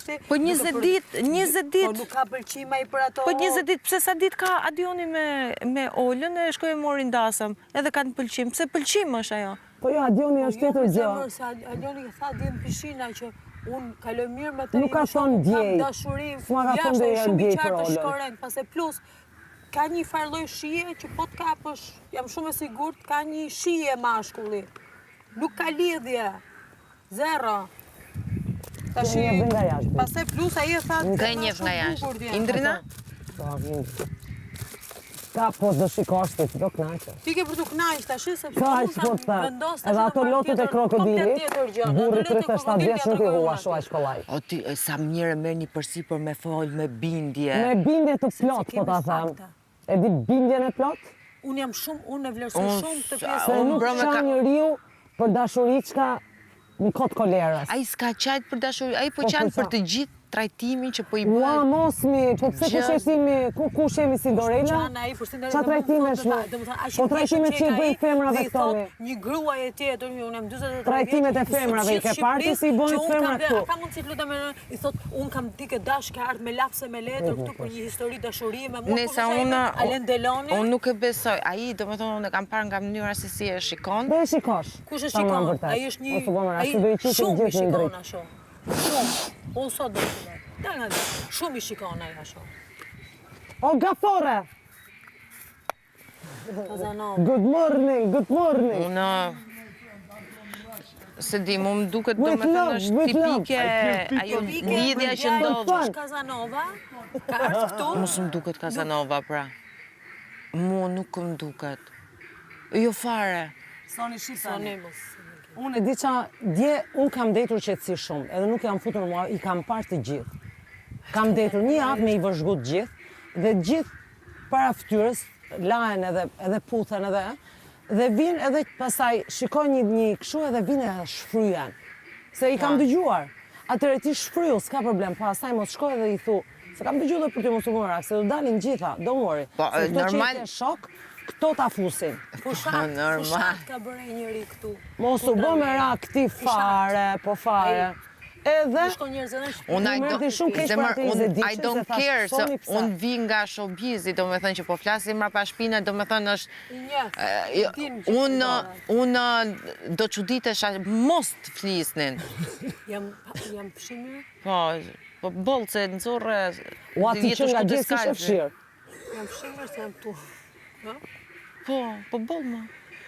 kushti. Po 20 ditë. Po nuk ka pëlqim ai për ato. Po 20 ditë, pse sa ditë ka Adioni me Olën e shkoj e mori ndasëm, edhe kanë pëlqim. Pse pëlqim është ajo? Po jo, Adioni është tjetër gjë. Adioni tha djem pishina që unë kaloj mirë me të nuk ka thonë djej. Dashurim. S'ma ka thonë shumë i djej për qartë Olën. shkoren, pas e plus ka një farloj shije që po të kapësh, jam shumë e sigurt, ka një shije mashkulli. Nuk ka lidhje. Zero. Tashi, pas e plus ai e tha. Ka njef nga jashtë. Indrina? Ka po do shikosh ti do kënaqesh. Ti ke për të kënaqur tash sepse edhe ato lotët e krokodilit, burri 37 vjeç nuk i hua ashtu aq kollaj. O ti sa mirë merr një përsipër me fol me bindje. Me bindje të plot po ta them. E di bindjen e plot? Unë e vlerësoj shumë këtë pjesë. Se nuk ka njeriu për dashuri çka në kod kolerës. Ai s'ka qajt për dashuri, ai po qanë për të gjithë trajtimin që po i bëhet. Ua, mosmi, po pse kushemi, ku shemi si Dorela? Qa trajtimesh me? Po trajtimet që i bëjnë femrave këtoni. Një gruaj e tjetër, unë jam 40 vjeç. Trajtimet e femrave, i ke parti si i bëjnë femra këtu. Ka mundësi të lutem, i thot, unë kam dikë dash ka ardhur me lapse me letër këtu për një histori dashurie me mua. Nesa unë nuk e besoj. Ai, domethënë unë kam parë nga mënyra se si e shikon. Po e shikosh. Kush e shikon? Ai është një shumë i shikon ashtu. Shumë. Unë sot do të dhe. Shumë i shikon ajo ashtu. O gafore! Good morning, good morning. Unë... Se di, mu më duket do me thënë është tipike ajo lidhja që ndodhë. Kazanova, ka ardhë këtu? Mu së më duket Kazanova, pra. Mu nuk më duket. Jo fare. Soni shqiptani. Unë e di qa, unë kam detur qetësi shumë, edhe nuk jam futur mua, i kam parë të gjithë. Kam detur një javë me i vëzhgut gjithë, dhe gjithë para fytyrës, lajen edhe puthen dhe vinë edhe pasaj shikoj një këshu edhe vinë edhe shfryen. Se i kam dëgjuar. Atëre ti shfryu, s'ka problem, pasaj mos shkoj edhe i thu, se kam dëgjuar për ty mos u mërak, se do dalin gjitha, do mori. Se këto që e shok, këto ta fusin. Fushat ka bërë njëri këtu. Mos u bë me rak ti fare, po fare. Edhe, I don't care, se unë vi nga showbizi, do me thënë që po flasim mrapa shpine, do me thënë është... Unë do çuditesha mos të flisnin. Jam pëshimër? Po bolë se në zorë... Ua ti që nga gjithë ishë fshirë. Jam pëshimër se jam tu. Po bolë ma.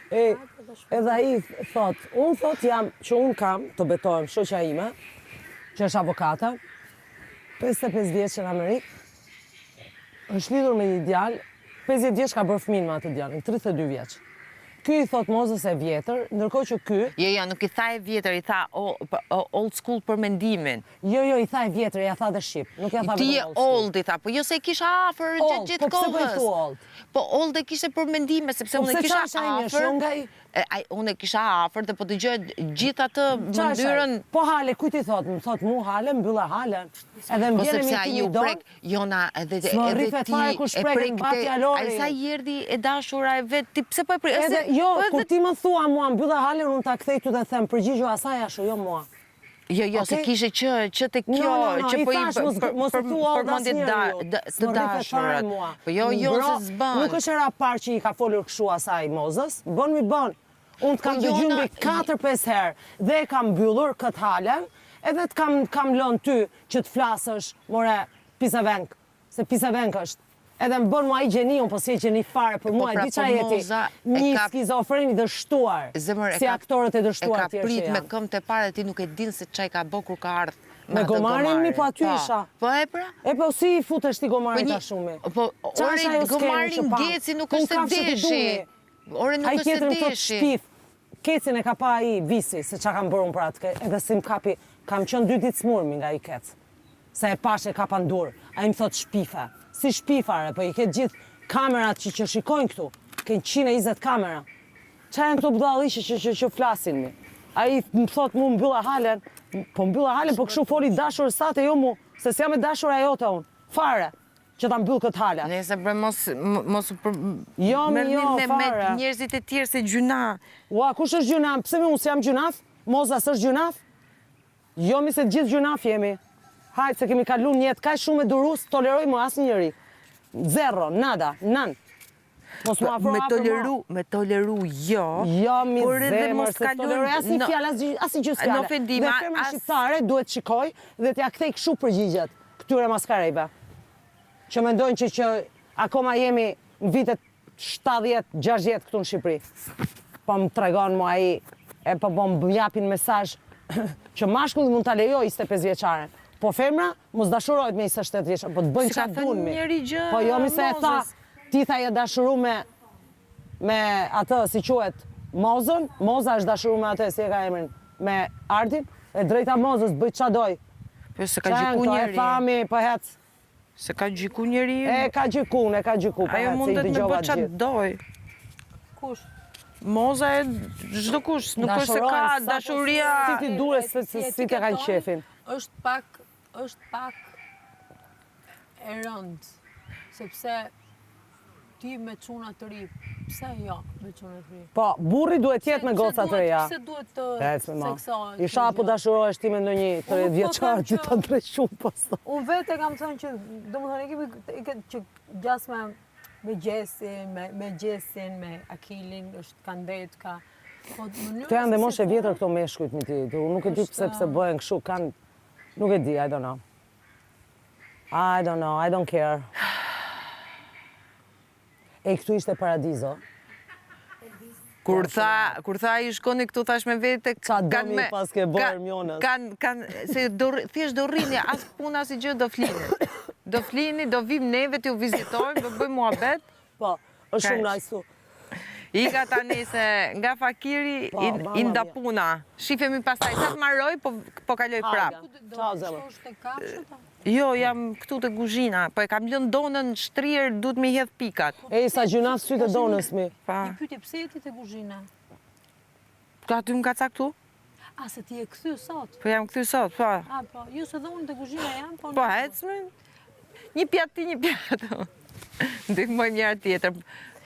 Edhe i thot, unë thot jam, që unë kam, të betohem, shoqja ime, që është avokata, 55 vjeç në Amerikë, është lidhur me një djalë, 50 vjeç ka bërë fëmin me atë djalin, 32 vjeç. Ky i thot Mozës e vjetër, ndërkohë që ky... Jo, nuk i tha e vjetër, i tha old school për mendimin. Jo, i tha e vjetër, ja tha dhe shqip, nuk ja tha Ti e old, i tha, po jo se i kisha afer gjithë kohës. Po pse bëjtu old? Po old e kishe për mendime, sepse unë e kisha afer... Unë e kisha afer dhe po të gjojë gjithë atë mëndyrën... Po hale, kuj ti thot? Më thot mu hale, më bëlla hale. Edhe më vjene mi ti një dorë. Jona, edhe ti... Së rrife fare ku shprek në batja lori. A sa jerdi e dashura e vetë, ti pse po e prejë? Jo, kur ti më thua mua, më bëlla hale, unë ta kthej tu dhe them, përgjigjo asaj ashu, jo mua. Jo, se kishe që të kjo, që po i përmëndit të dashurët. Po jo, se zbanë. Nuk është era parë që i ka folur këshu asaj Mozës, bën mi bën. Unë të kam dëgjuar mbi 4-5 herë dhe e kam mbyllur këtë halen, edhe të kam lënë ty që të flasësh, more, pisavenk, se pisavenk është. Edhe më bën mua i gjeni, unë po si e gjeni fare, për mua e di qa jeti, një skizofreni dështuar, si aktorët e dështuar tjerë që janë. E ka prit me këmë të pare, ti nuk e din se qaj ka bo kur ka ardhë. Me gomarin mi po aty isha. Po e pra? E po si i futesh ti gomarin ta shumë? Po ore gomarin geci nuk është të deshi. Ore nuk është të deshi. Kecin e ka pa i visi, se qa kam bërë unë për atë, edhe si më kapi, kam qënë 2 ditë smurmi nga i kec. Se e pashe ka pandur, a i më thot shpife. Si shpifare, po i ketë gjithë kamerat që shikojnë këtu. Kënë 120 kamera. Qa janë këto budalishë që flasin mi? A i më thot mu më mbylla halen, po mbylla halen, po këshu foli dashur sate jo mu, se si jam e dashur ajo të unë. Fare, që ta mbyll këtë halen. Nese bre mos me njerëzit e tjerë se gjuna. Ua, kush është gjuna? Pse me unë si jam gjunaf? Moza s'është gjunaf? Jo mi se gjithë gjunaf jemi. Hajtë se kemi kalu një jetë kaq shumë e durus, toleroj më asë njëri. Zero, nada, nan. Mos më afro Me toleru, jo. Jo, mi por edhe zemër, mos se kalon- toleroj asë një fjallë, asë gjysë fjallë. Në ofendim, Dhe firma shqiptare duhet shikoj dhe t'ja kthej kështu përgjigjet këtyre maskarejve. Që mendojnë që akoma jemi në vitet 70-60 këtu në Shqipëri. Po më tregon mu aji, po më japin mesazh që mashkulli mund t'a lejoj 25 vjeçare. Po femra mos dashurojt me 27 vjeçare, po të bëjnë Si ka qatë thënë dunmi. njeri gjë, Po jo mi se e tha, Mozes. ti tha je dashuru me atë, si quhet, Mozën, Moza është dashuru me atë, si e ka emrin, me Ardin, e drejta Mozës bëjt qa doj. Po se ka Qa janë gjyku këto, e njeri. thami, po hec. Se ka gjyku njeri. E ka gjyku, po Ajo hec, se i mundet me dëgjova bë qatë gjithë. doj. Kush? Moza e çdo kush, nuk është se ka dashuria. Si ti dure se si të kanë qefin. Është pak e rëndë, sepse ti me çuna të ri, pse jo me çuna të ri? Po, burri duhet jetë me goca të reja. Pse duhet të Ec me ma. seksohet? Isha apo dashurohesh ti me ndonjë 30 vjeçar ti ta ndryshu posto. Unë vetë e kam thënë që, domethënë, që gjas me Gjesin, me Gjesin, me Akilin, është kandet, ka... Këto janë dhe moshe vjetër këto meshkujt mi ti. Unë nuk e di pse bëhen kështu, kanë... Nuk e di, I don't know. I don't know, I don't care. E këtu ishte paradizo. Kur tha i shkoni këtu thash me vete, Qa domi pas ke bërë mjonës. Se thjesht do rrini, as puna si gjë do flini. Do flini, do vim neve t'ju vizitojmë, do bëjmë muhabet. Po, është shumë najsu. Ika tani se nga fakiri i nda puna. Shifemi pastaj, sa të marroj, po kaloj prap. Ciao, zemër. Është e kapshët? Jo, jam këtu të kuzhina, po e kam lënë donën shtrirë, duhet mi hedh pikat. E sa gjunaf sytë e donës mi. Pa, Një pyetje, pse je ti te kuzhina? ka ty më ka caktu? A, se ti e kthy sot? Po jam këty sot, po. A, po, jo se dhe unë te kuzhina jam, po... Po, ecme. Një pjatë ti, një pjatë. Ndihmoj njëra tjetër.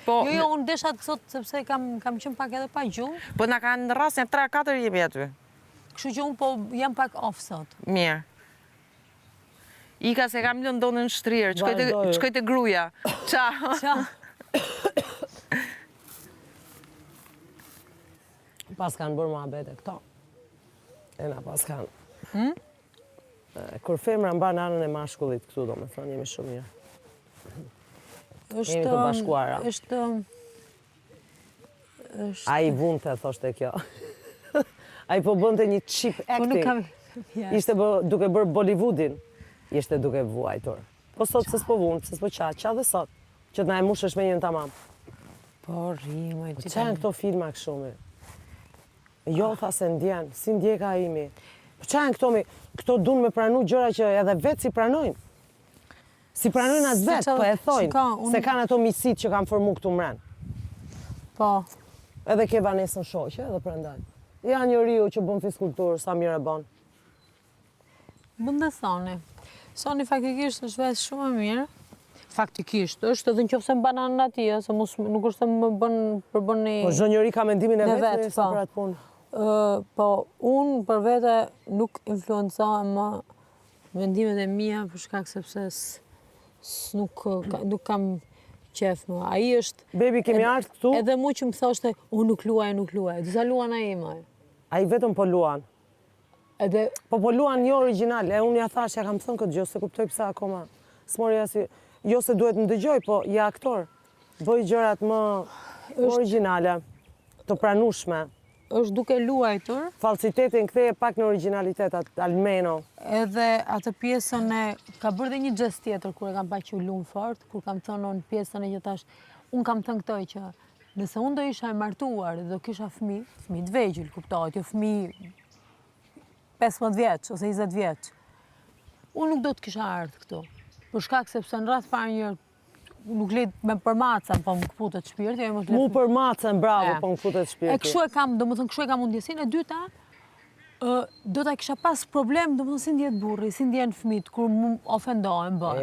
Po, Jo, unë desha të sot sepse kam qenë pak edhe pa gjuhë, po na kanë rrasën 3-4 jemi aty. kështu që unë po jam pak off sot. Mirë. Ika se kam lënë donën shtrirë, Vazhdoj. shkoj te gruaja. Ciao. Qa? Pas kanë bërë muhabete këto. E na pas kanë. Kur femra mban anën e mashkullit këtu, do me thonë, jemi shumë mirë. Jemi të bashkuara. Është... A i vunte, thoshte kjo. A i po bënte një cheap Po nuk kam... acting. Ishte duke bërë Bollywoodin. Ishte duke vuajtur. Po sot se s'po vunë, se s'po qa dhe sot. Që t'na e mushësh me njën tamam. Po, rrimoj, ti Qa janë këto filma këshumi? Jo, tha se ndjen, si ndjeka imi. Po qa janë këto mi? Këto dun me pranu gjëra që edhe vetë si pranojnë. Si pranojnë as vetë, qa- po e thojnë. shiko, unë- Se kanë ato misit që kanë formu këtu mren. Po, Edhe ke Vanesën shoqe, edhe prandaj. Ja njeriu që bën fiskulturë, sa mirë e bën. mund dhe thoni. Soni faktikisht është vetë shumë e mirë. Faktikisht, është edhe nëse më banan ati, se nuk është se më përbën një... Po çdo njeri ka mendimin e Në vetë vetë, sa po. për atë punë. Po, unë për vete nuk influencohem më vendimet e mia për shkak sepse nuk kam qef më. Ai është... Bebi, kemi ardhur këtu, Edhe mu që më thoshte, unë nuk luaj. Disa luan ai më. ai vetëm po luan. Edhe Po luan një origjinal, e unë ja thash, ja kam thënë këtë gjë, se kuptoj pse akoma. S'mori asi, jo se duhet më dëgjoj, po ja aktor. Bëj gjërat më origjinale, të pranueshme. është duke luajtur, Falsitetin ktheje pak në origjinalitet, almeno. edhe atë pjesën e... Ka bërë dhe një gjest tjetër, kur e kam pa që u lumë fort, kur kam thënë në pjesën e që tash, unë kam thënë këtoj që nëse unë do isha e martuar dhe do kisha fëmi të vegjël, kuptohet, jo fëmi 15 vjeç ose 20 vjeç, unë nuk do të kisha ardhur këtu. Për shkak sepse në rast parë një nuk lejt me përmacën, po më këputet shpirti. Mu për macën, bravo, po më futet E shpirti. kështu e kam, domethënë kështu e kam mundjesin. E dyta, do ta kisha pas problem, domethënë si ndjet burri, si ndjen fëmijët kur më ofendohen bën.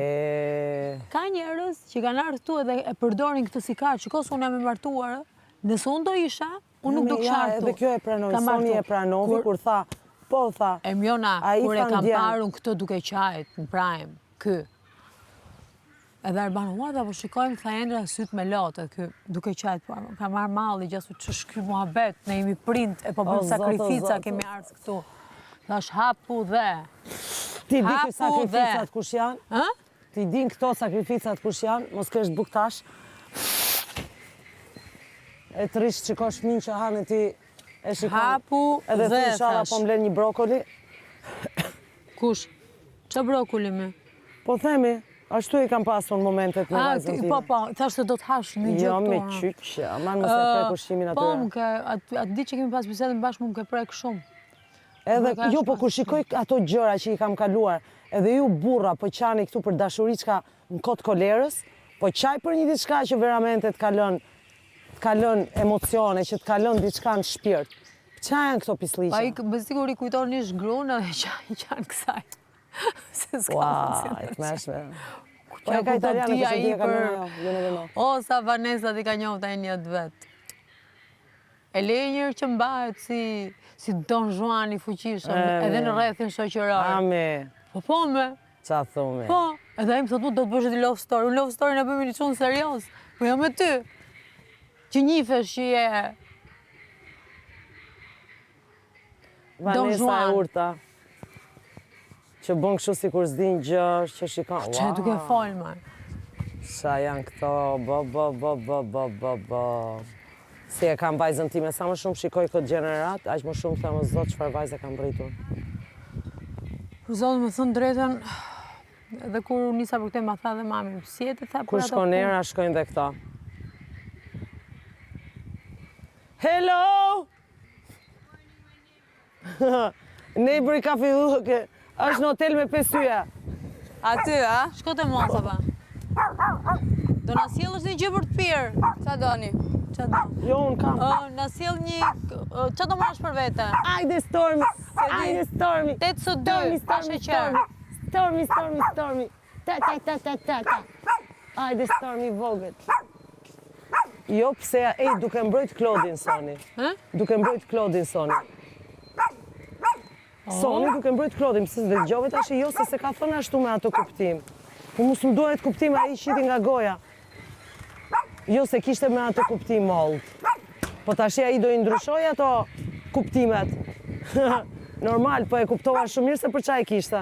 Ka njerëz që kanë ardhur këtu edhe e përdorin këtë si kaq. Shikoj, unë jam e martuar, nëse unë do isha, unë nuk do kisha ardhur. Edhe kjo e pranoj, Soni e pranovi kur tha, Po, tha. Miona, Ai kur e tha kam ndjen. parun këtë duke qajt në Prime, ky. Edhe Arbano, ua, po shikojmë, tha Endra, syt me lotë, ky duke qajt, po, ka marrë malli, gjasu që shky muhabet, ne jemi print, e po O, bëm zot, o, sakrifica, zot. kemi ardhë këtu. Thash, hapu dhe. Ti di Hapu këto sakrificat kush janë? Ë? Ti din këto sakrificat kush janë? Mos kesh buktash. E të rish qikosh fëmin që hanë ti e shikon. Hapu Edhe dhe, thë shara thash. po mblen një brokoli. Kush? Që brokuli me? Po themi, ashtu i kam pasur momentet me vajzën time. Po, thash se do të hash në gjë Jo, këtu. me ha. qyqë, aman mos e prek ushqimin Po, atyre. atë ditë që kemi pas bisedën bashkë më ke prek shumë. Edhe, ka jo, po shpas kur shikoj ato gjëra që i kam kaluar, edhe ju burra po qani këtu për dashuri qka në kod kolerës, po qaj për një diçka që veramente të kalon emocione, që të kalon diçka në shpirt. Qa janë këto pisliqa? Pa i bezigur i kujton një shgrunë edhe që janë kësaj. Se s'ka Ua, e të meshme. Po e ka kupton italiane, ti kështë ai ti e ka për- lënë jo, ju në vëno. O, sa Vanessa ti ka njohë të një të vetë. E le njërë që mbahet si Don Juan i fuqishëm, edhe në rrethin shoqëror. Ame, Po me, qa thume. po. Edhe ai më thotë, do të bësh një love story. Unë love story në bëmi një qunë serios. Po jam me ty. Që njifesh që je... Vanessa Juan. e urta. Që bën kështu si kur s'din gjë, që shikon. Që duke folë, ma. Sa janë këto, bo. Si e kam vajzën time, sa më shumë shikoj këtë gjenerat, aq më shumë thëmë zot çfarë vajze kam britur. Për zonë me thënë drejten, edhe kur nisa për këtë ma tha dhe mami, si e të tha për Kur ato shkon punë? era, shkojnë dhe këta. Hello! Neighbor ka fillu, është në hotel me 5 yje. Aty, a? Shko të mos, apa. Do na sjellësh një gjë për të pirë. Qa doni? Qa do? Jo, unë kam. Na sjell një... Qa do marrësh për vete? Ajde Stormy, ajde Stormy. 802, pa sheqer. Stormy. Ta. Ajde Stormy vogët. Jo, pse, duke mbrojt Klodin, Soni. Hë? Duke mbrojt Klodin, Soni. Soni duke mbrojt Klodin, pëse dhe gjove tash jo se ka thënë ashtu me ato kuptim. Po mus më duhet kuptim a i qiti nga goja. Jo se kishte me ato kuptim mold. Po tash a i do i ndryshoj ato kuptimet. Normal, po e kuptova shumë mirë se për qa e kishte.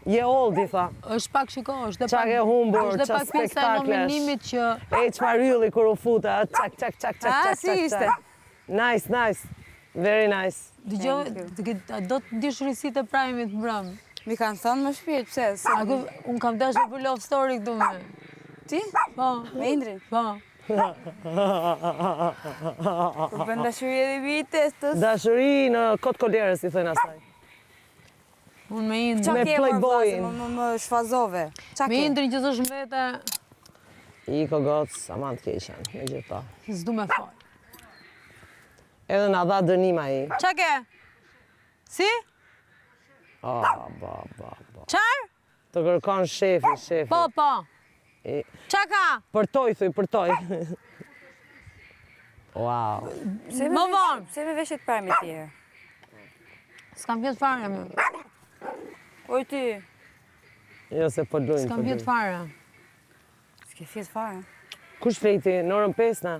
Je oldi, tha. Është pak shiko, është dhe Qa pak... ke humbur, është dhe qa pak pjesa e spektaklesh. nominimit që... E që marylli kur u futa, çak. A, si ishte? Nice. Very nice. Dëgjoj, do të ndish rrisit e Prime-it mbrëm. Mi kanë thënë më shpirt, pse? Ako, unë kam dashur për love story këtu me. Ti? Po, Me Indrin? po. Kur bën dashuri edhe bi i testës? Dashuri në kod kolerës, i thënë asaj. Unë me Indrin. Qa Me ke mërë Playboyin. vlasë, më shfazove? Qa Me ke? Indrin që zësh vete, Iko gocë, aman të keqen, me gjitha. s'du me fal. Edhe na dha dënima i. Qa ke? Si? Ba. Qar? Të kërkon shefi. Po. I- Qa ka? Përtoj. Wow. Më vonë. Pse me veshjet prime tjerë? S'kam pjetë fare, me. Oj ti, Jo se po lujnë. S'kam pjetë fare. s'ke fjet fare. Kush flejti? Në orën 5 na?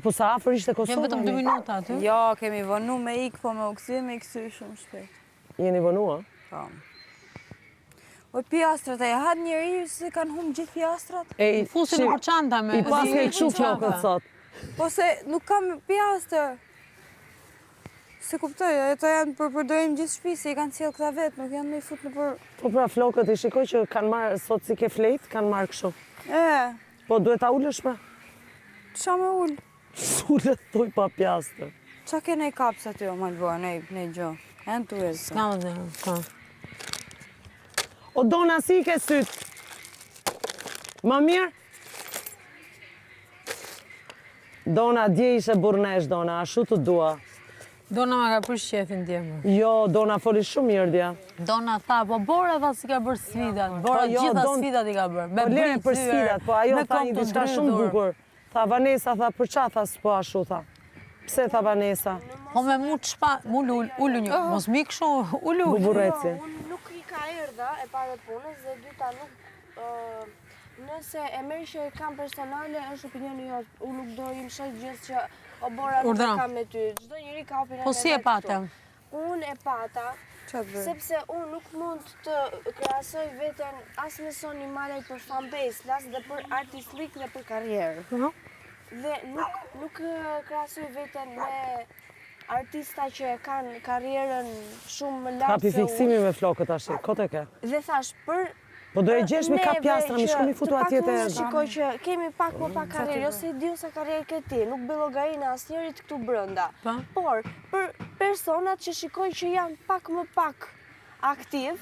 Po sa afër ishte Jem Kosova? vetëm 2 minuta aty. Jo, kemi vënu me ik, po me u këthy, me i këthy shumë shpejt. Jeni vënua? Po. Oj, pjastrat, e had njeri se kanë humë gjithë pjastrat? Fusin në për çanta me. I pas ke këshu flokët sot. Po se nuk kam pjastër. Se kuptoj, ato janë për përdorim gjithë shtëpi, se i kanë cilë këta vetë, nuk janë me i fut në për... Po pra flokët i shikoj që kanë marrë, sot si ke flejt, kanë marrë kështu. Po duhet ta ullësh me? Qa me ullë? Sullet thuj pa pjastër. Qa ke nej kapsa ty, o Malbor, nej gjo? E në tu e zë. S'kam dhe, s'kam. O Dona, si i ke sytë? Ma mirë? Dona, dje ishe burnesh, Dona, ashtu të dua. Dona ma ka prish qefin tjemë. Jo, Dona foli shumë mirë dja. Dona tha, po Bora tha si ka bërë sfidat. Bora jo, gjitha Don- sfidat i ka bërë. Me Po lere për bricër, sfidat, po ajo me tha kom një të diçka shumë ndrytur. bukur. Tha Vanessa, tha për qa tha s'po ashtu tha. Pse tha Vanesa? Po me mu të shpa, mu ullu një, mos mi këshu, ullu. Bubureci. Unë nuk i ka erdha e para punës dhe dyta nuk... Nëse e merr që e kam personale, është opinioni jot. Unë nuk do i mshoj gjithë që o bora nuk e kam me ty. Çdo njeri ka opinion. Po si e patëm? Unë e pata, sepse unë nuk mund të krahasoj veten as me Sony Malaj për fanbase, las dhe për artistlik dhe për karrierë. Dhe nuk krahasoj veten me artista që kanë karrierën shumë lartë. Kapi fiksimi me flokët tash, kote ke. Dhe thash për Po do e gjesh me kap pjastra, mi shku mi futu atje të erë. Shikoj që kemi pak më pak karrierë, ose i diu sa karrierë ke ti, nuk bëllogarinë asnjërit këtu brenda. Por, për personat që shikoj që janë pak më pak aktiv,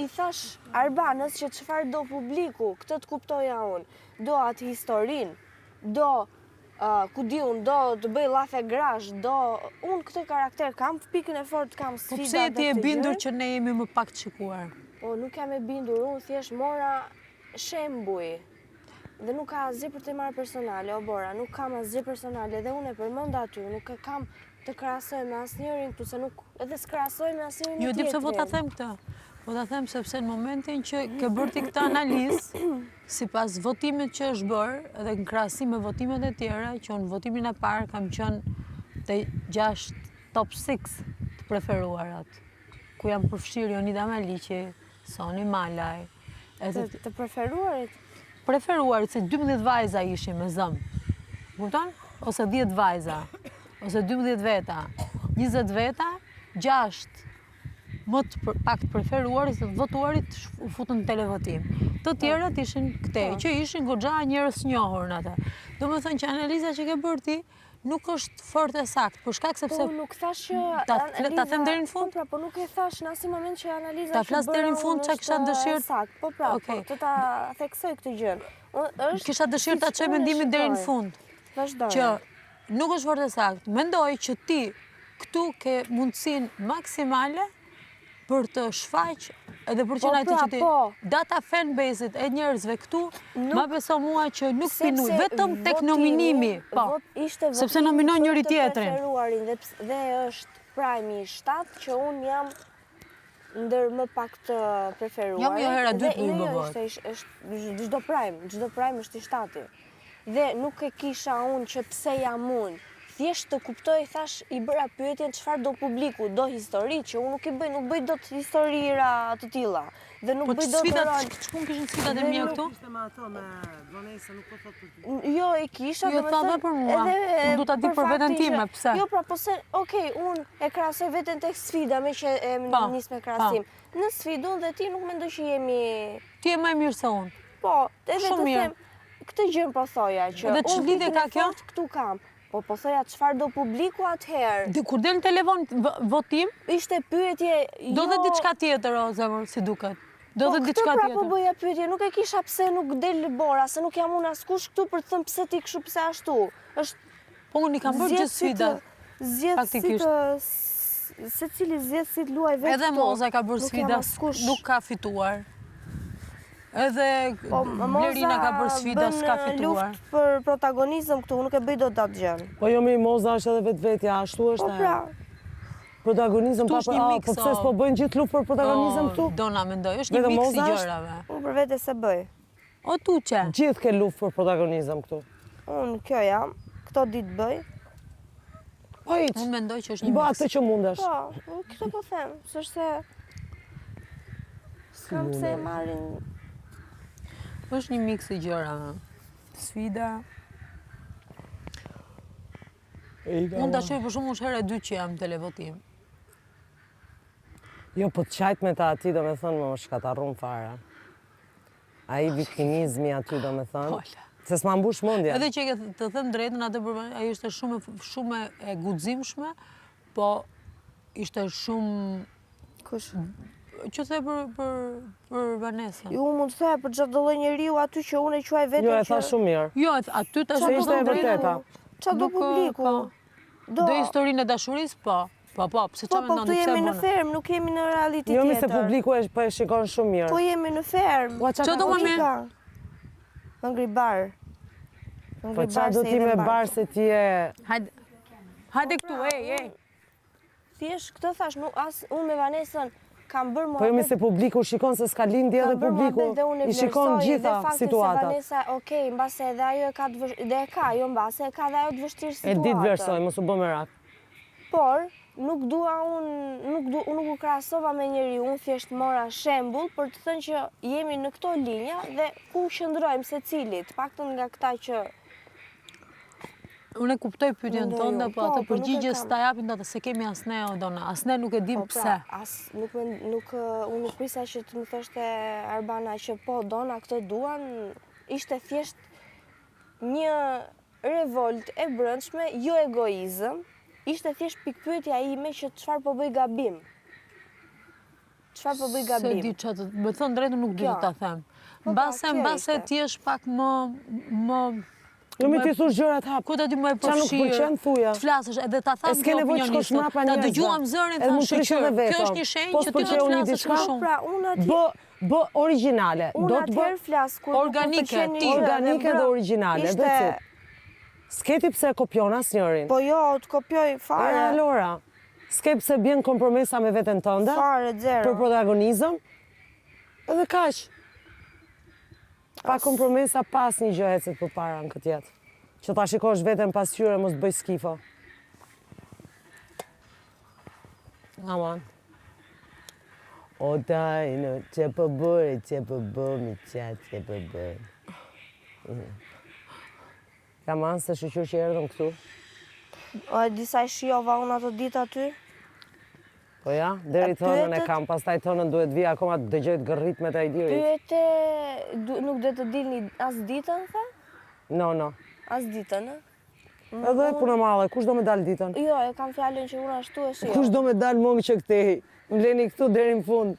i thash Arbanës që çfarë do publiku, këtë të kuptoja unë. Do atë historinë, do ku di unë, do të bëj llafe grash, unë këtë karakter kam, pikën e fort kam sfida. Po pse ti e bindur që ne jemi më pak të shikuar? Po nuk jam e bindur, unë thjesht mora shembuj. Dhe nuk ka asgjë për të marrë personale, o Bora, nuk kam asgjë personale dhe unë e përmend aty, nuk e kam të krahasoj me asnjërin këtu, se nuk edhe s'krahasoj me asnjërin Jo, di pse po ta them këtë. Po ta them sepse në momentin që ke bërë ti këtë analizë, sipas votimit që është bërë, edhe në krahasim me votimet e tjera, që në votimin e parë kam qenë te 6 top 6 të preferuarat, ku jam përfshirë Jonida Maliqi, Sony Malaj. Të preferuarit? Preferuarit, se 12 vajza ishim me zëm. Kupton? Ose 10 vajza, ose 12 veta, 20 veta, 6 më të pak të preferuarit, të votuarit u futën në televotim. Të tjerat ishin këtej, që ishin goxha njerëz njohur në atë. Do më thënë që analiza që ke bërë ti, nuk është fort e sakt, për shkak sepse... Po nuk thash që analiza... Ta them deri në fund? Po nuk e thash në asnjë moment që analiza ta flas deri në fund çka kisha dëshirë. Sakt, po pra, të ta theksoj këtë gjë. Kisha dëshirë ta çoj mendimin deri në fund. Vazhdo. Që nuk është fort e sakt. Mendoj që ti këtu ke mundësinë maksimale për të shfaq edhe për që najtë që ti data fanbase-it e njerëzve këtu, ma beso mua që nuk pinuj, vetëm tek nominimi, sepse nominon njëri tjetrin. Dhe është prime i 7 që unë jam ndër më pak të preferuar. Jam jo hera 2 më bëhet. Çdo prime është i 7. Dhe nuk e kisha unë që pse jam unë. Thjesht të kuptoj, thash, i bëra pyetjen çfarë do publiku, do histori, që unë nuk bëj dot historira të tilla. Dhe nuk bëj dot rol. Ç'pun kishin sfidat e mia këtu? Ishte me ato me Vanessa, nuk po thot për ty. Jo, e kisha, jo thava për mua. Unë do ta di për veten time, pse? Jo, pra, po se, okay, unë e krahasoj veten tek sfida me që e nis me krahasim. Në sfidë unë dhe ti nuk mendoj që jemi... Ti je më e mirë se unë. Po, edhe të them, këtë gjën po thoja që unë ç'lidhje ka kjo? Këtu kam. Po thoja çfarë do publiku atëherë. Kur del në telefon votim, ishte pyetje do dhe diçka tjetër o zemër, si duket. Do dhe diçka tjetër. Po bëja pyetje, nuk e kisha pse nuk del Bora, se nuk jam unë askush këtu për të thënë pse ti kështu, pse ashtu. Po unë i kam bërë gjithë sfidat. Secili zgjedh si të luaj vetë. Edhe Moza ka bërë sfida, nuk ka fituar. Edhe Blerina ka bërë sfida, s'ka fituar. Luft për protagonizëm këtu, nuk e bëj dot atë gjën. Po jo mi Moza është edhe vetvetja, ashtu është. Po pra. Protagonizëm pa po pse s'po bëjnë gjithë luftë për protagonizëm këtu? Dona mendoj, është një miks i gjërave. Unë për vete se bëj. O Tuqe. Gjithë ke luftë për protagonizëm këtu. Unë kjo jam, këto ditë bëj. Po hiç. Unë mendoj që është një miks. Bëj atë që mundesh. Po, këtë po them, s'është se s'kam pse marrin. është një miks i gjërave. Sfida. Unë ta shoj për shumë është herë e 2 që jam televotim. Jo, po të qajt me ta aty, do me thënë, më shkatarrun fare. Ai viktimizmi aty, do me thënë. Se s'ma mbush mendja. Edhe që të them drejtën, ajo ishte shumë e guximshme, po ishte shumë... Kush? Që the për Vanessa? Ju mund të thej për çdo lloj njeriu aty që unë e quaj veten që... Jo, e tha shumë mirë. Jo, aty tash ishte e vërteta. Qa do publiku? Do historinë e dashurisë, po. Po, pse qa mendon, këtu jemi në ferm, nuk jemi në reality tjetër. Jo, mi se publiku e shikon shumë mirë. Po jemi në ferm. Qa do më mirë? Më ngri bar. Po qa do ti me bar se ti e... Hajde këtu, ej. Thjesht këtë thash, unë me Vanesën kam bërë Po jemi se publiku shikon se s'ka lindje dhe publiku i shikon gjitha situatat. Vanesa, okej, mbase edhe ajo e ka dhe e ka, jo mbase e ka dhe ajo të vështirë situatë. E ditë vlerësoj, mos u bë merak. Por, nuk u krahasova me njeri, unë thjesht mora shembull për të thënë që jemi në këto linja dhe ku qëndrojmë secili, paktën nga këta që Unë e kuptoj pyetjen tënde, po atë përgjigjes ta japin atë se kemi asne o dona, asne nuk e dim pse. Unë nuk prisa që të më thoshte Arbana që po dona këtë duan, ishte thjesht një revolt e brendshme, jo egoizëm, ishte thjesht pikpyetja ime që çfarë po bëj gabim. Çfarë po bëj gabim? Se di çfarë, më thon drejtë nuk do ta them. Mbase ti je pak më Jo mi ti thush gjërat hap. Ku ta di më e Qa nuk pëlqen, thuja. Të flasësh edhe ta thash S'ke nevojë të shkosh mrapa njerëzve. Ta dëgjuam zërin, thashë që kjo është një shenjë që ti do të flasësh më shumë. Pra, unë atje... Bë origjinale. Unë atëherë flas kur organike, organike dhe origjinale. S'keti pse kopjon asnjërin. Po jo, të kopjoj fare. Lora, s'ke pse bjen kompromesa me veten tënde. Fare, zero. Për protagonizëm. Edhe kaq. Pa kompromesa pas një gjë ecet përpara në këtë jetë. Që ta shikosh veten pasqyre mos bëj skifo. Aman. O tajnë, që për bërë, që për bëmi, që për bërë. Aman, se shqyqyr që erdhëm këtu. O e disa i shiova unë ato ditë aty? Po ja, deri tonën e kam, pastaj tonën duhet vija akoma të dëgjojt gërrit me të ajdirit. Pyete, nuk dhe të dilni as ditën, tha? No. As ditën, e? Edhe punë male, kush do me dalë ditën? Jo, e kam fjallin që unë ashtu e shiova. Kush do me dalë mongë që këtej? Më leni këtu deri në fund.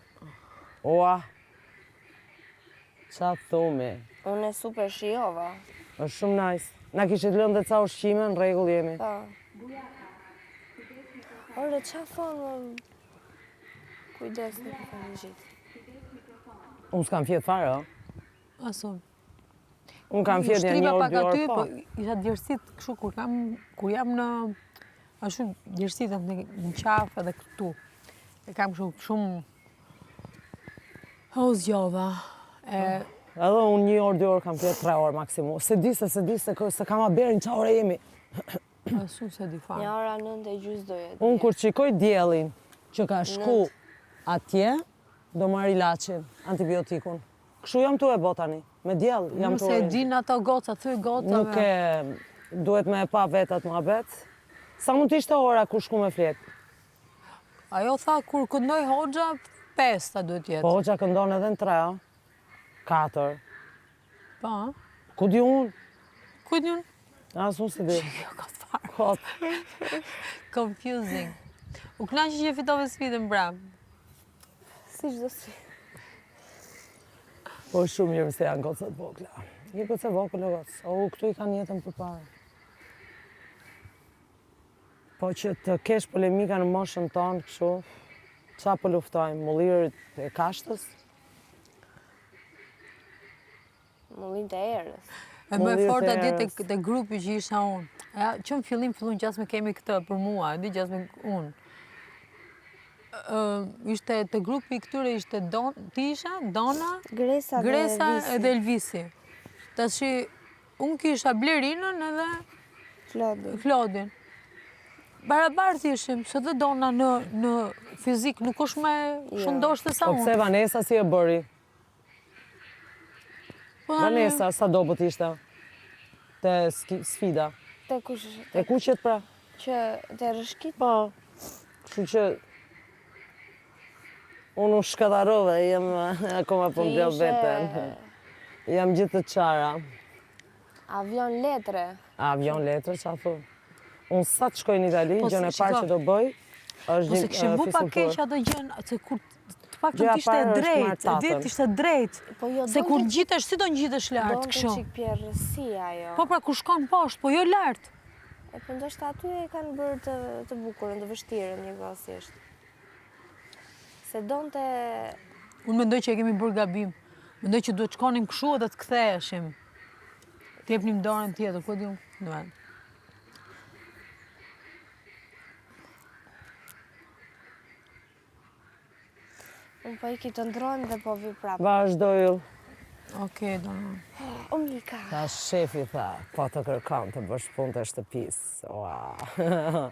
Ua. Qa thume? Unë e super shiova. është shumë nice. Na kishit lënë dhe ca ushqime, në rregull jemi. Po. Ore, qa thonë? Kujdes në këpër gjithë. Unë s'kam fjetë fare, o? Asun. Unë kam fjetë një orë, 2 orë, po. Isha djerësit kështu, kur jam në... Ashtu djerësit në qafë edhe këtu. E kam shumë... O zgjova. Edhe unë 1 orë, 2 orë kam fjetë 3 orë maksimum. Se di se kam a berë në qa ore jemi. Asun se di farë. 9:30 do jetë. Unë kur qikoj djelin që ka shku atje, do marr ilaçin, antibiotikun. Kështu jam tu e botani, me djell jam tu. Nëse e din ato goca, thuj goca. Nuk e duhet me e pa vetat më abet. Sa mund t'ishte ora kur shku me flet? Ajo tha kur këndoj Hoxha, 5 ta duhet jetë. Po Hoxha këndon edhe në 3, 4. Pa. Ku di unë? Ku di unë? As unë se di. Jo, ka farë. Kot. Confusing. U knaqi që fitove sfidën bram. Si çdo sfidë. Po shumë mirë se janë gocat vogla. Një gocë vogël o goc. O, këtu i kanë jetën përpara. Po që të kesh polemika në moshën tonë, kështu, qa po luftojmë? Mullirët e kashtës? Mullin të erës. E më e forta ditë të grupi që isha unë. Që në fillim fillun që asme kemi këtë për mua, di që asme unë. Ishte të grupi këtyre ishte ti isha, Dona, Gresa edhe Elvisi. Tashi, unë kisha Blerinën edhe Klodin. Barabartë ishim, se dhe Dona në fizik nuk është me shëndoshtë sa unë. Pse Vanesa si e bëri? Vanesa, sa dobët ishte? Te sfida? Te kush? Te kuqet pra? Që te rëshkit? Po. Kështu që... Unë u shkadarove, jem akoma po më gjellë veten. Jam gjithë të qara. Avion letre. Avion letre, qa thu? Unë sa të shkoj në Itali, gjën e parë që do bëj, është një fisulturë. Po se këshim bu pa keq ato gjën, se kur të pak të t'ishte drejt, t'ishte drejt. Se kur gjitesh, si do në gjitesh lartë kësho? Do në qik pjerësia jo. Po pra ku shkon poshtë, po jo lartë. E për ndoshta aty e kanë bërë të bukurën, të vështirën një gosisht. Se donë të... Unë mendoj që e kemi bërë gabim. Mendoj që duhet shkonim këshu edhe të ktheheshim. T'jepnim dorën tjetër, po di unë? Unë po iki të ndrojmë dhe po vi prapë. Vazhdo Yll. Okej, do. O Mika. Tha shefi tha, po të kërkon të bësh punë të shtëpisë. Ua.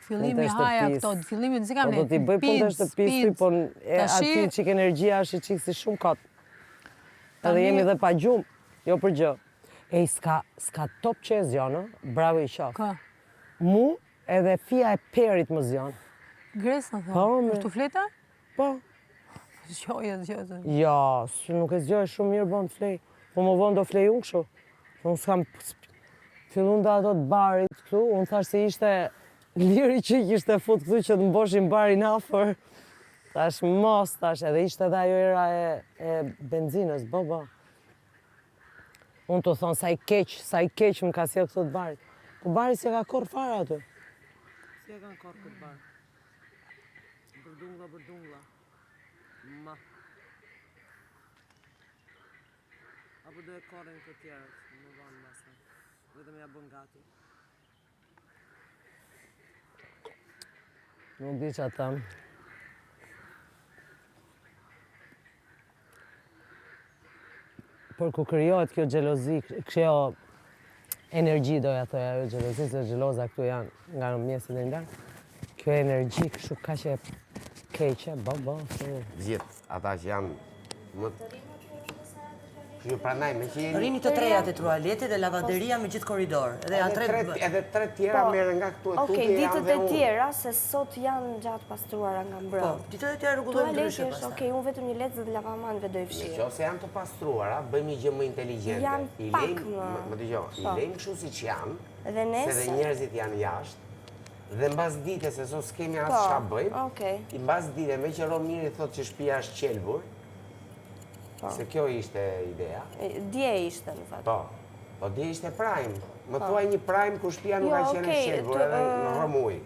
Fillimi haja këto, fillimi si kam Po do t'i bëj punë të shtëpisë, po aty çik energjia është çik si shumë kot. Edhe jemi dhe pa gjumë, jo për gjë. Ej, s'ka top që e zjonë, bravo i qofë. Ka. Mu edhe fia e perit më zjonë. Gresë në Po, thëmë. me. është të fleta? Po. Zgjoje. Ja, nuk e zgjoj shumë mirë bon të flej. Po më vonë do flej unë kështu. Unë s'kam fillun dhe ato të barit këtu, unë thash se ishte liri që i kishte fut këtu që të mboshin barin afër. Tash mos, tash edhe ishte edhe ajo era e benzinës, bo. Unë të thonë sa i keq më ka sjell këtu të barit. Po bari si e ka korë fare aty. Si e kanë korë këtë barë? Bërdungla. Ma. Apo do e korën të tjerët, më vonë basa. Vetëm ja bën gati. Nuk di që atëm. Por ku krijohet kjo xhelozi, kjo energji doja thoja ajo xhelozi, se xheloza këtu janë nga mjeset e ndarë. Kjo energji kështu kaq e keqe, Gjithë ata që janë më ju pranaj me që jeni... Rini të trejat e trualeti dhe lavaderia me gjithë koridor. Edhe tre tjera merren nga këtu e Okej, tutje janë ditët dhe e unë. tjera, se sot janë gjatë pastruara nga Po, mbrëm. ditët e tjera rregullojnë Tualeti ndryshe është, pastaj. okej, unë vetëm një lexë dhe lavamanëve do i Në fshij. qoftë se janë të pastruara, bëjmë një gjë më inteligjente. Janë pak më- Më dëgjoj, i lejmë kështu siç janë, Dhe se nesër? dhe njerëzit janë jashtë. Dhe mbas dite, se sot s'kemi as Po, ç'a bëjmë, okej. i mbas dite, me që Romiri thotë që shtëpia është qelbur, se kjo ishte ideja. Dje ishte, në fakt. Po dje ishte prime. Më thuaj një prime ku shtëpia nuk ka qenë e okej, qelbur edhe në rëmuj.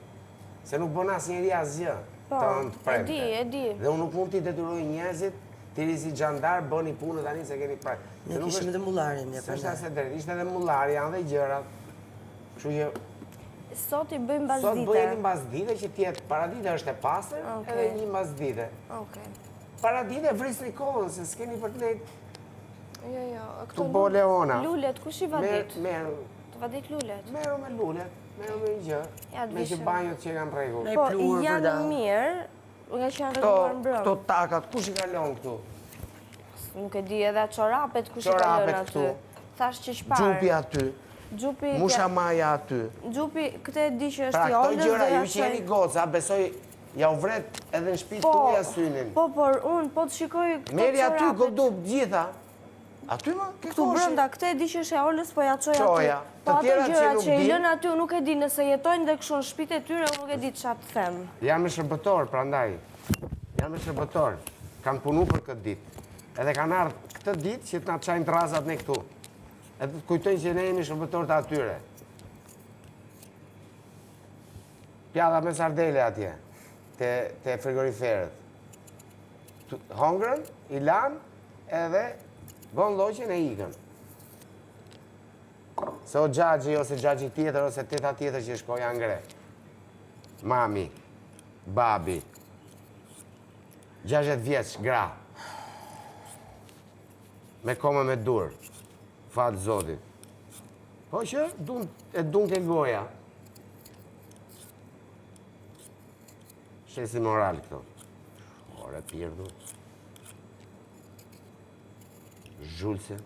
Se nuk bën asnjëri asgjë të premte. e di. Dhe unë nuk mund t'i detyroj njerëzit t'i si xhandar bëni punë tani se keni prime. Ne kishim edhe mullarin, ja S'është prandaj. as e drejtë, ishte edhe mullari, janë dhe gjërat. Kështu që Sot i bëjmë mbas sot dite. bëjeni mbas dite që t'jetë paradite është e pastër, edhe një mbas dite. Okej. Paradite vrisni kohën se s'keni për të lejtë. Jo, Tu bo Leona. Lulet, kush i vadit? Merë Të vadit lulet. Meru me lulet, meru me një gjë, Ja, të me që vishëm. banjot që kanë rregull. Ne Po, pluhur janë vërda. mirë, nga që janë rregulluar mbrëm. Këto takat, kush i ka lënë këtu? Nuk e di edhe çorapet kush i ka Çorapet lënë aty. këtu. Thash që shpar. Gjupi aty, Gjupi. mushamaja aty. Gjupi, këtë e di që Pra është i këto Olës gjëra dhe ju që jeni goca, besoj ja u vret edhe në shtëpi tuaja synin. Po, por unë po të shikoj këto Meri aty çorapet. godu gjitha. Aty më, ke Këtu brenda, këtë e di që është e Olës, po ja çoj aty. Çoja. Po Të ato tjerat që gjërat nuk që i din- lën aty, unë nuk e di nëse jetojnë dhe kështu në shtëpitë e tyre, unë nuk e di çfarë të them. Jam me shërbëtor, prandaj. Jam me shërbëtor. Kanë punu për këtë ditë. Edhe kanë ardhur këtë ditë që të na çajnë trazat ne këtu. Edhe të kujtojnë që ne jemi shërbëtor të atyre. Pjata me sardele atje, te frigoriferët. Hongrën, i lanë, edhe bon loqen e ikën. Se o gjagji, ose gjagji tjetër, ose teta tjetër që shkoja ngre. Mami, babi, 60 vjeç, gra. Me kome me dur, fatë zotit. Po që e dun ke goja. Shesi moral këto. Ore pirdu. Zhulse.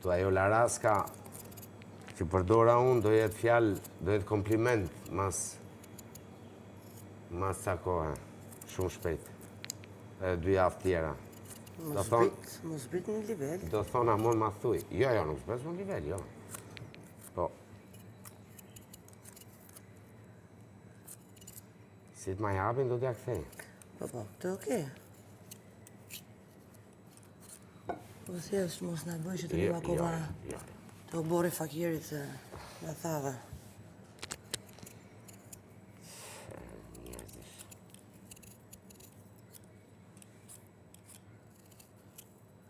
Tu ajo Laraska që përdora unë do jetë fjalë, do jetë kompliment mas sa kohë, shumë shpejt. Edhe 2 javë tjera. Mos zbrit një nivel. Do thona mon ma thuj. Jo, nuk zbret në nivel, jo. Po. Si të ma japin, do t'ja kthej. Po, të okej. Po thjesht mos na bëj që të lima koma Jo. të obori fakirit se na thave.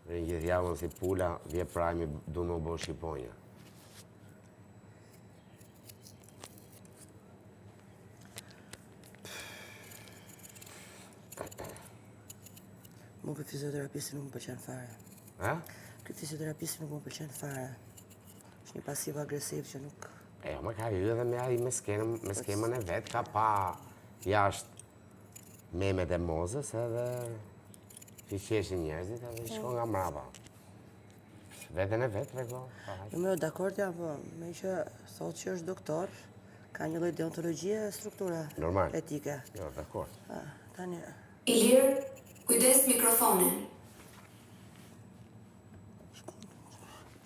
Në gjithë javën si pula, vje prajmi du më bo Shqiponja. Mu këtë fizioterapisti nuk më pëlqen fare. Këtë fizioterapisti nuk më pëlqen fare. Është një pasiv agresiv që nuk... Më ka hyrë dhe me skemën e vetë, ka pa jashtë memet e mozës edhe fiqeshin njerëzit edhe i shko nga mrapa. Vetën e vetë, rego. Jo, dakord jam, po, me që thotë që është doktor, ka një lloj deontologjie e struktura etike. Jo, dakord. Tani... Ilir, kujdes mikrofonin.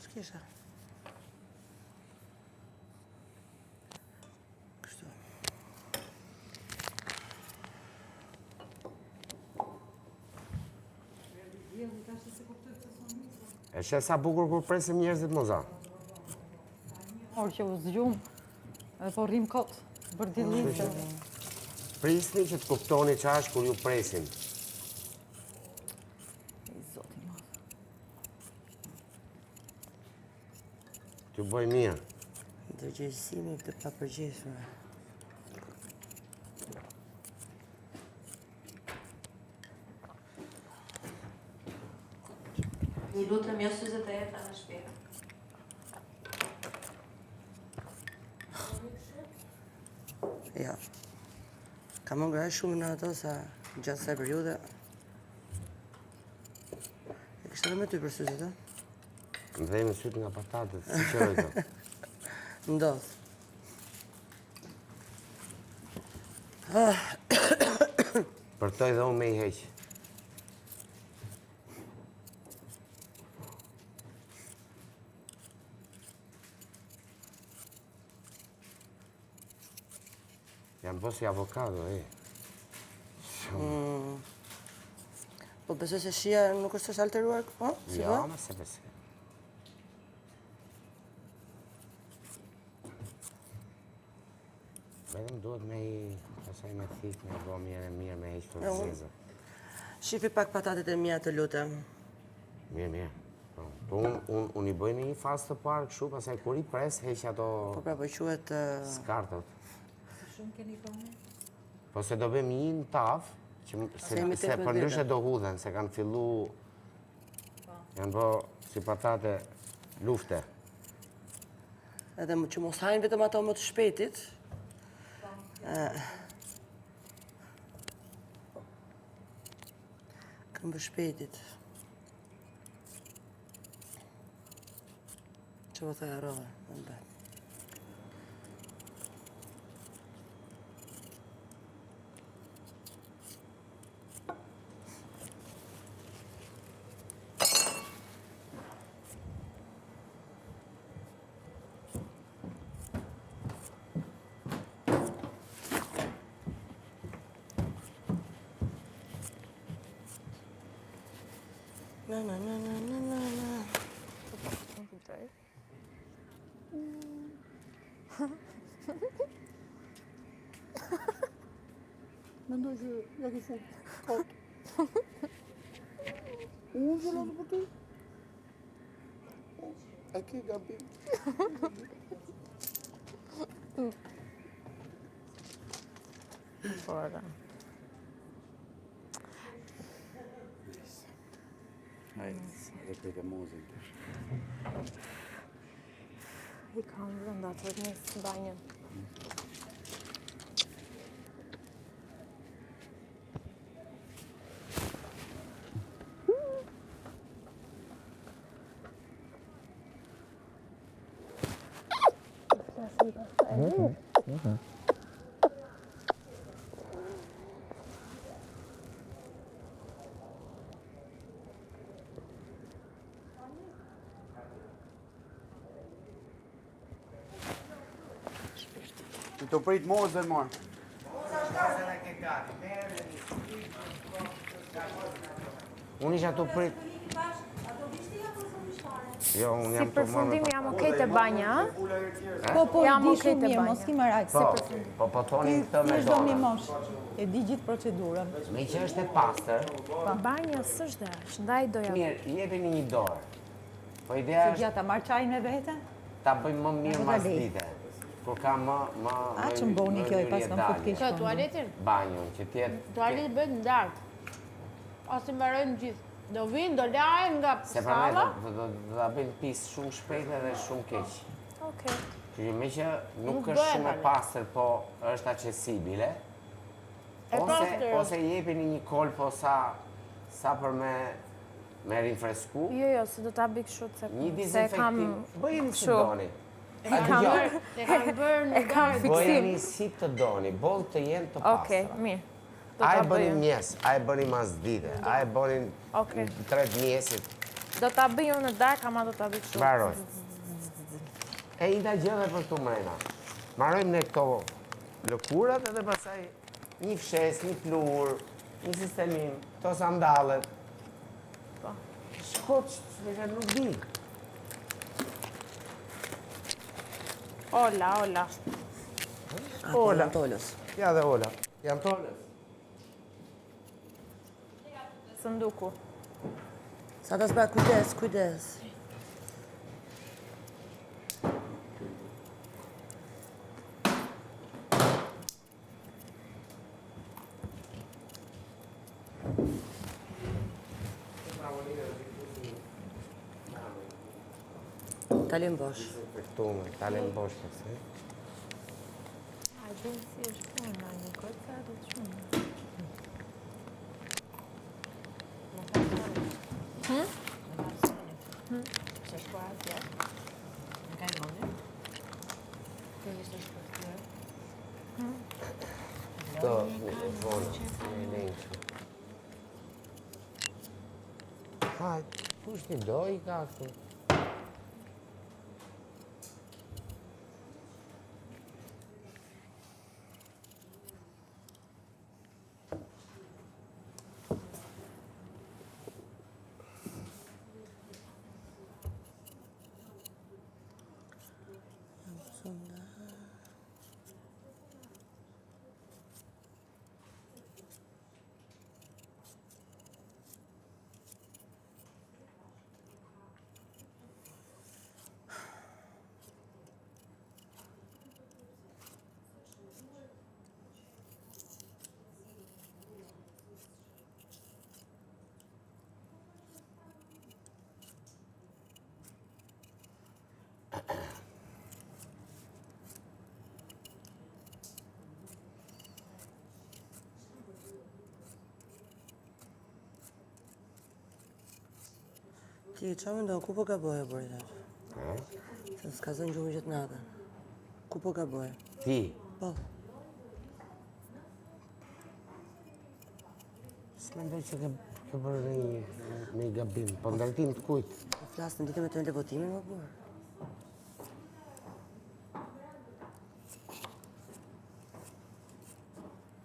S'kisha. Kështu. E shë sa bukur kur presim njerëzit moza. Orë që u zgjumë, edhe po rrim kot, për dillitë. Prisni që të kuptoni qa është kur ju presim. Zoti madh. T'ju bëj mirë. Ndërgjegjësimi këtë papërgjegjshme. Një lutëm jo 28 në shpirë. Ja. Ka më ngraj shumë në ato sa gjatë kësaj periudhe. E kështë edhe me ty për syzit, Më dhejmë sytë nga patatët, si që rëjto. Ndodh. Për toj dhe unë me i heqë. Jam bo si avokado, e. Po besoj se shia nuk është alteruar, po? Ja, ma se besoj. Vedëm duhet me i, pasaj me thik, me bo mirë me heqë të zezë. Shifi pak patatet e mia të lutem. Mirë. Po unë i bëj në një fazë të parë këshu, pasaj kur i pres, heqë ato... Po pra, po quhet... skartët. Po se do bëjmë një në tavë, se për ndryshe do hudhen, se kanë fillu... Janë bo si patate lufte. Edhe që mos hajnë vetëm ato më të shpejtit. Këmbë shpejtit. Që më thaj arrove, në mbet. Mendoj që ja ke shumë kot. Unë zëllatë për ty? E ke gabim. Ora. E krejtë e mozën të shë. I kam rënda të rëtë njësë në banjën. Ti të prit mozën, marë. Unë isha të prit... Jo, unë Si jam të përfundim jam okej te banja. Po, Jam di okej shumë te mirë, banja. mos ki më rajtë. Po thoni këtë me Thjesht do mi dona. mosh. E di gjithë procedurën. Me që është e pastër, Banja s'është dash, ndaj doja. mirë, jepini një dorë. Po ideja Se është gjata marrë qajnë e vete? ta bëjmë më mirë mas dite. Kur ka më... A që mboni kjo e pas kam fut keq. Ka tualetin? Banjun, që tjetë... Tualetin bëhet ndartë. Ose mbarojnë gjithë. Do vinë, do lajnë nga Se sala. përme do ta bëjnë pisë shumë shpejt edhe shumë keq. Okej. Që me që nuk Nuk është bëhet shumë e tani. pastër, po është accessibile. pastër Ose jepini një kolpo sa për me rinfresku. Jo, se do ta bëj kështu se Një se dezinfektim. Bëjeni si kështu. doni. E kanë bërë në garë. Bëjeni si të doni, boll të jenë të pastra. Okej, mirë. Do A ta e bëni bëj. mjes, a e bëni mas dite, a e bëni Okej. tret mjesit, Do ta bëj unë në darkë, ama do ta bëj kështu. mbaroj. E i da gjëve për këtu mrena. Marojmë ne këto lëkurat edhe pasaj një fshes, një plur, një sistemim, këto sandallet. Shkoç, nuk di. Ola. Ola. Tolës. Ja dhe Ola. Jam tolës. Sënduku. Sa të zbra, kujdes. Talim bosh. Këtume, talem bosh përse. A din si është puna, një goca do të shumë. Se shkua atje. Në ka i bëni? Të njështë është për të Do, vonë, në lejnë. Hajtë, kush një do i ka këtu? Ti, qa më ndonë, ku po gaboje, Borita? Se s'ka zënë gjumë gjithë natën. Ku po gaboje? Ti, Po, s'mendoj që ke bërë një gabim, po ndërtim të kujtë. po flasë në ditë me të në devotimin, më burë.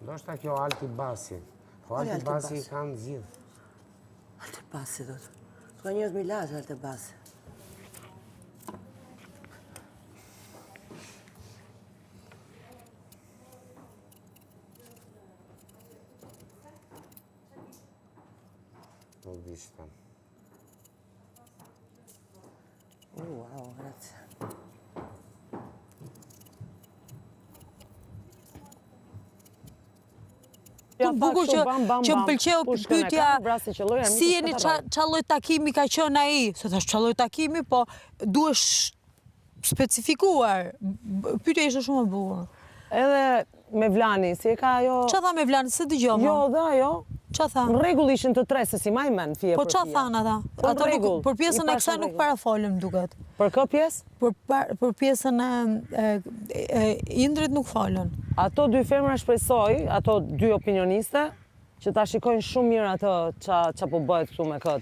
Ndoshta kjo alti basi. Po Oj, alti alti basi i basi. kanë gjithë. Alte basi, do të. Ska njërës mi lasë, alte basi. Nuk di që tam. Wow, grazie. Të bukur që më pëlqeu pyetja si jeni qa lloj takimi ka qenë ai, se thash qa lloj takimi, po duhesh specifikuar. Pyetja ishte shumë e bukur. Edhe me Vlani, si e ka ajo... Qa tha me Vlani, se dëgjova? Jo, dhe ajo. Qa tha? Në rregull ishin të tre, se si ma i men fije Po për qa fije. thanë ata? Po Ata rregull, për pjesën i e pashë kësaj në nuk rregull. parafolëm duket. Për kë pjesë? Për pjesën e Indrit nuk folën. Ato dy femra shpresoj, ato dy opinioniste, që ta shikojnë shumë mirë atë qa po bëhet këtu me këtë.